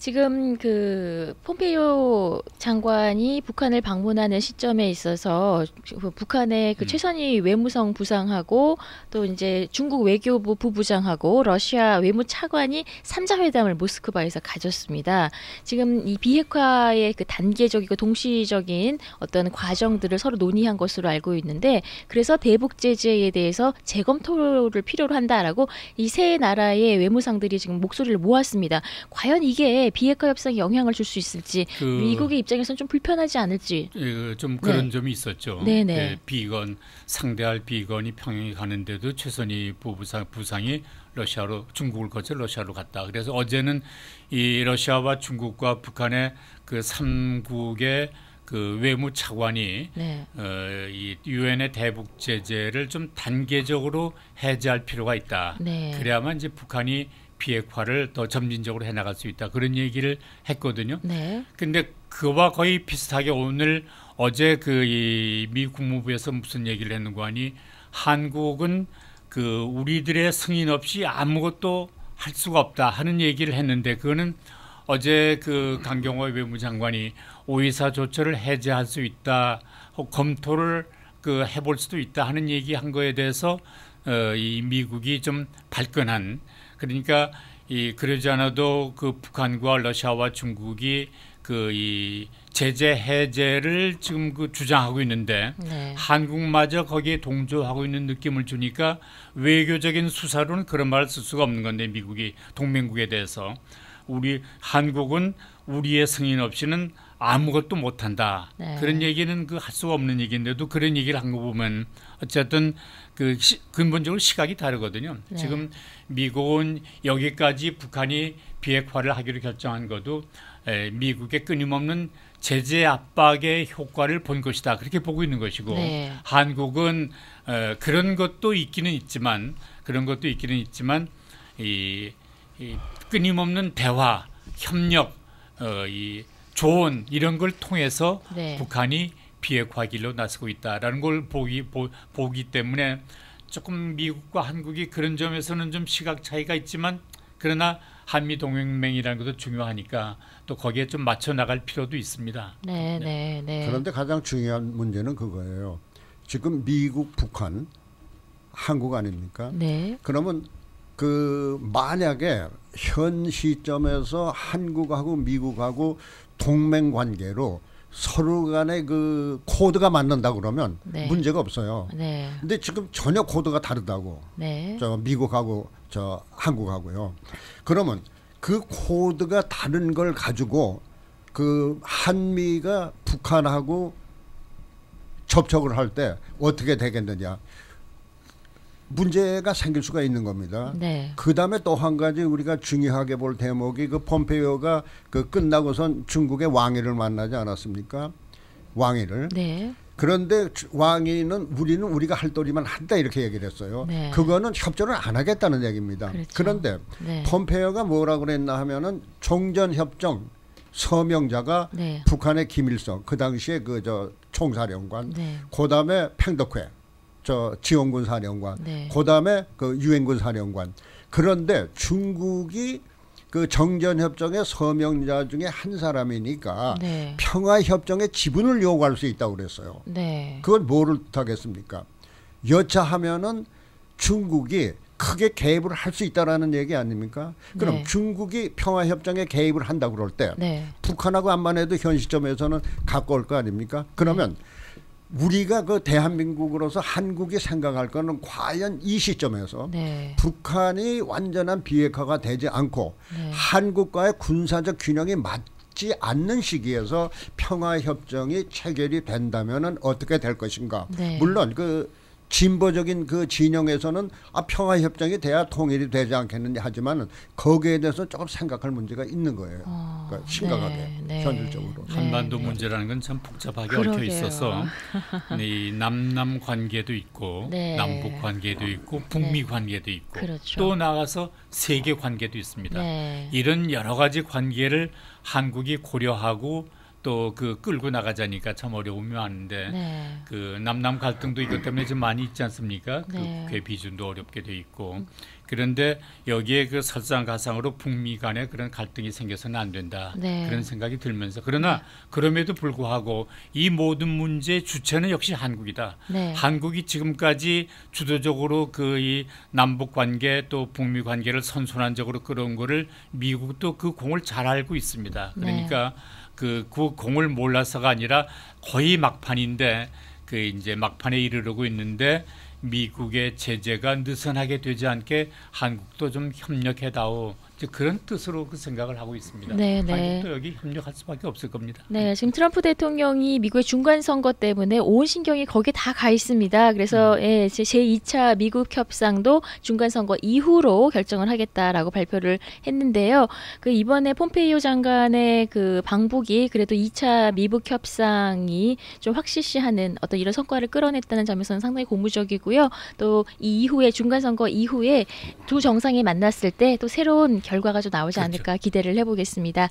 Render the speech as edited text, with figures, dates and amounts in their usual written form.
지금 그 폼페이오 장관이 북한을 방문하는 시점에 있어서 그 북한의 그 최선희 외무성 부상하고 또 이제 중국 외교부 부부장하고 러시아 외무차관이 3자 회담을 모스크바에서 가졌습니다. 지금 이 비핵화의 그 단계적이고 동시적인 어떤 과정들을 서로 논의한 것으로 알고 있는데, 그래서 대북 제재에 대해서 재검토를 필요로 한다라고 이 세 나라의 외무상들이 지금 목소리를 모았습니다. 과연 이게 비핵화 협상에 영향을 줄 수 있을지, 미국의 입장에서는 좀 불편하지 않을지. 좀 그런 점이 있었죠. 네네. 비건 상대할 비건이 평양에 가는데도 최선희 부상이 중국을 거쳐 러시아로 갔다. 그래서 어제는 이 러시아와 중국과 북한의 그 3국의 그 외무 차관이 이 유엔의 대북 제재를 좀 단계적으로 해제할 필요가 있다. 그래야만 이제 북한이 비핵화를 더 점진적으로 해나갈 수 있다. 그런 얘기를 했거든요. 근데 그와 거의 비슷하게 어제 이 미 국무부에서 무슨 얘기를 했는가 하니, 한국은 그 우리들의 승인 없이 아무것도 할 수가 없다 하는 얘기를 했는데, 그거는 어제 그 강경화 외무장관이 5.24 조처를 해제할 수 있다, 검토를 해볼 수도 있다 하는 얘기한 거에 대해서 이 미국이 좀 발끈한, 그러니까 그러지 않아도 그 북한과 러시아와 중국이 이 제재 해제를 지금 주장하고 있는데 한국마저 거기에 동조하고 있는 느낌을 주니까 외교적인 수사로는 그런 말을 쓸 수가 없는 건데, 미국이 동맹국에 대해서 한국은 우리의 승인 없이는 아무것도 못한다. 그런 얘기는 할 수가 없는 얘기인데도 그런 얘기를 한 거 보면 어쨌든 근본적으로 시각이 다르거든요. 지금 미국은 여기까지 북한이 비핵화를 하기로 결정한 것도 미국의 끊임없는 제재 압박의 효과를 본 것이다. 그렇게 보고 있는 것이고, 한국은 그런 것도 있기는 있지만 이 끊임없는 대화, 협력, 이 조언 이런 걸 통해서 북한이 비핵화 길로 나서고 있다라는 걸 보기 때문에 조금 미국과 한국이 그런 점에서는 좀 시각 차이가 있지만, 그러나 한미 동맹이라는 것도 중요하니까 또 거기에 좀 맞춰 나갈 필요도 있습니다. 그런데 가장 중요한 문제는 그거예요. 지금 미국, 북한, 한국 아닙니까? 그러면 만약에 현 시점에서 한국하고 미국하고 동맹 관계로 서로 간에 코드가 맞는다 그러면 문제가 없어요. 근데 지금 전혀 코드가 다르다고. 미국하고 한국하고요. 그러면 그 코드가 다른 걸 가지고 한미가 북한하고 접촉을 할 때 어떻게 되겠느냐. 문제가 생길 수가 있는 겁니다. 그 다음에 또 한 가지 우리가 중요하게 볼 대목이 폼페이오가 끝나고선 중국의 왕위를 만나지 않았습니까? 왕위를. 그런데 왕위는 우리가 할 도리만 한다 이렇게 얘기를 했어요. 그거는 협조를 안 하겠다는 얘기입니다. 그런데 폼페이오가 뭐라고 그랬나 하면은 종전협정 서명자가 북한의 김일성, 그 당시에 총사령관, 그 다음에 팽덕회 지원군 사령관, 그다음에 유엔군 사령관. 그런데 중국이 정전협정의 서명자 중에 한 사람이니까 평화협정의 지분을 요구할 수 있다고 그랬어요. 그건 뭐를 뜻하겠습니까? 여차하면은 중국이 크게 개입을 할 수 있다라는 얘기 아닙니까? 그럼 중국이 평화협정에 개입을 한다고 그럴 때 북한하고 암만 해도 현 시점에서는 가까울 거 아닙니까? 그러면 우리가 대한민국으로서 한국이 생각할 거는 과연 이 시점에서 북한이 완전한 비핵화가 되지 않고 한국과의 군사적 균형이 맞지 않는 시기에서 평화협정이 체결이 된다면 어떻게 될 것인가. 물론 진보적인 진영에서는 평화협정이 돼야 통일이 되지 않겠느냐 하지만 거기에 대해서 조금 생각할 문제가 있는 거예요. 그러니까 심각하게 현실적으로. 한반도 문제라는 건 참 복잡하게 얽혀 있어서 이 남남 관계도 있고 남북 관계도 있고 북미 관계도 있고 또 나가서 세계 관계도 있습니다. 이런 여러 가지 관계를 한국이 고려하고 또 그 끌고 나가자니까 참 어려움이 많은데 네. 그 남남 갈등도 이것 때문에 좀 많이 있지 않습니까? 네. 그 비준도 어렵게 돼 있고 그런데 여기에 그 설상가상으로 북미 간에 그런 갈등이 생겨서는 안 된다. 네. 그런 생각이 들면서 그러나 네. 그럼에도 불구하고 이 모든 문제의 주체는 역시 한국이다. 네. 한국이 지금까지 주도적으로 그 이 남북 관계 또 북미 관계를 선순환적으로 끌어온 거를 미국도 그 공을 잘 알고 있습니다. 그러니까 네. 그 공을 몰라서가 아니라 거의 막판인데 그 이제 막판에 이르르고 있는데 미국의 제재가 느슨하게 되지 않게 한국도 좀 협력해다오. 그런 뜻으로 그 생각을 하고 있습니다. 한국도 여기 협력할 수밖에 없을 겁니다. 네, 지금 트럼프 대통령이 미국의 중간 선거 때문에 온 신경이 거기에 다 가 있습니다. 그래서 예, 제2차 미국 협상도 중간 선거 이후로 결정을 하겠다라고 발표를 했는데요. 그 이번에 폼페이오 장관의 그 방북이 그래도 2차 미북 협상이 좀 확실시하는 어떤 이런 성과를 끌어냈다는 점에서는 상당히 고무적이고요. 또 이 이후에 중간 선거 이후에 두 정상이 만났을 때 또 새로운 결과가 좀 나오지 않을까 기대를 해보겠습니다.